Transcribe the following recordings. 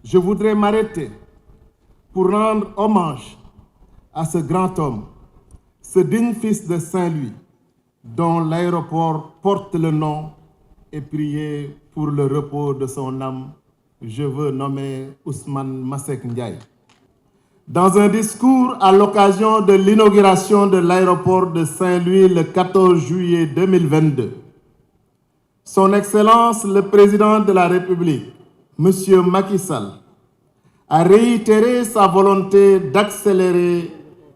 Je voudrais m'arrêter pour rendre hommage à ce grand homme, ce digne fils de Saint-Louis, dont l'aéroport porte le nom, et prier pour le repos de son âme. Je veux nommer Ousmane Masseck Ndiaye. Dans un discours à l'occasion de l'inauguration de l'aéroport de Saint-Louis le 14 juillet 2022, Son Excellence le Président de la République, M. Macky Sall, a réitéré sa volonté d'accélérer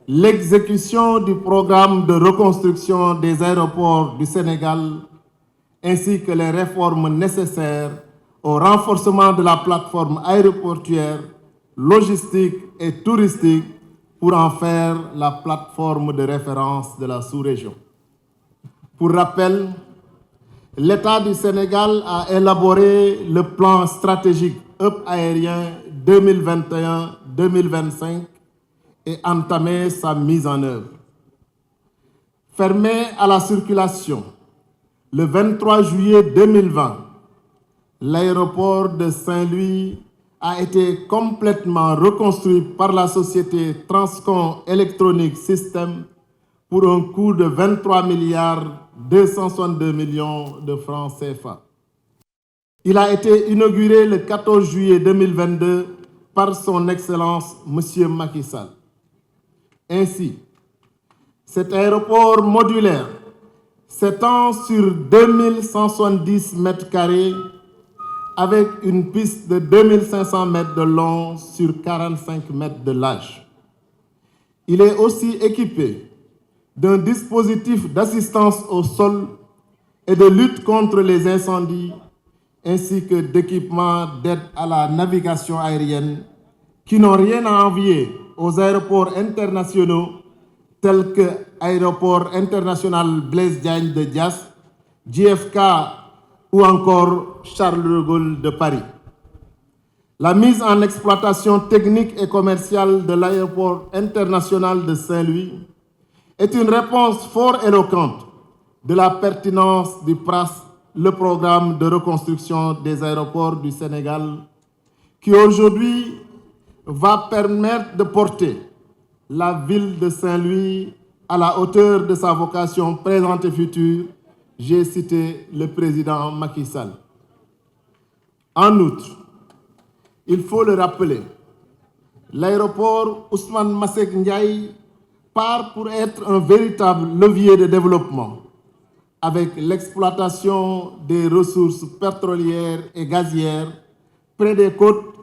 l'exécution du programme de reconstruction des aéroports du Sénégal ainsi que les réformes nécessaires au renforcement de la plateforme aéroportuaire, logistique et touristique pour en faire la plateforme de référence de la sous-région. Pour rappel, l'État du Sénégal a élaboré le plan stratégique hub aérien 2021-2025 et entamé sa mise en œuvre. Fermé à la circulation le 23 juillet 2020, l'aéroport de Saint-Louis a été complètement reconstruit par la société Transcom Electronic Systems pour un coût de 23,262 milliards de francs CFA. Il a été inauguré le 14 juillet 2022 par son Excellence M. Macky Sall. Ainsi, cet aéroport modulaire s'étend sur 2170 mètres carrés avec une piste de 2500 mètres de long sur 45 mètres de large. Il est aussi équipé d'un dispositif d'assistance au sol et de lutte contre les incendies, ainsi que d'équipements d'aide à la navigation aérienne qui n'ont rien à envier aux aéroports internationaux tels que Aéroport international Blaise Diagne de Diass, JFK ou encore Charles de Gaulle de Paris. La mise en exploitation technique et commerciale de l'aéroport international de Saint-Louis est une réponse fort éloquente de la pertinence du PRAS, le programme de reconstruction des aéroports du Sénégal, qui aujourd'hui va permettre de porter la ville de Saint-Louis à la hauteur de sa vocation présente et future. J'ai cité le président Macky Sall. En outre, il faut le rappeler, l'aéroport Ousmane Masseck Ndiaye part pour être un véritable levier de développement avec l'exploitation des ressources pétrolières et gazières près des côtes,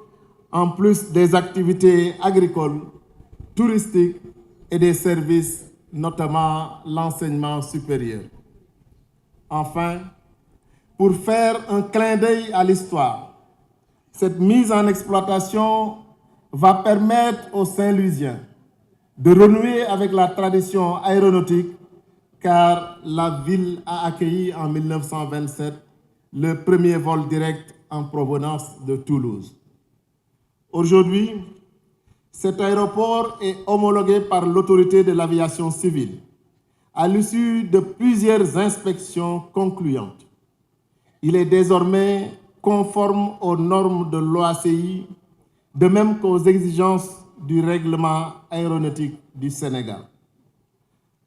en plus des activités agricoles, touristiques et des services, notamment l'enseignement supérieur. Enfin, pour faire un clin d'œil à l'histoire, cette mise en exploitation va permettre aux Saint-Louisiens de renouer avec la tradition aéronautique, car la ville a accueilli en 1927 le premier vol direct en provenance de Toulouse. Aujourd'hui, cet aéroport est homologué par l'autorité de l'aviation civile à l'issue de plusieurs inspections concluantes. Il est désormais conforme aux normes de l'OACI, de même qu'aux exigences du règlement aéronautique du Sénégal.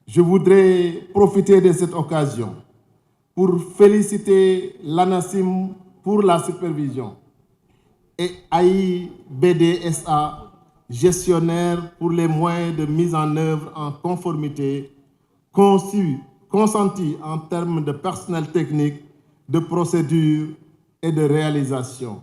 Je voudrais profiter de cette occasion pour féliciter l'ANACIM pour la supervision et AIBD-SA, gestionnaire, pour les moyens de mise en œuvre en conformité consentis en termes de personnel technique, de procédure et de réalisation.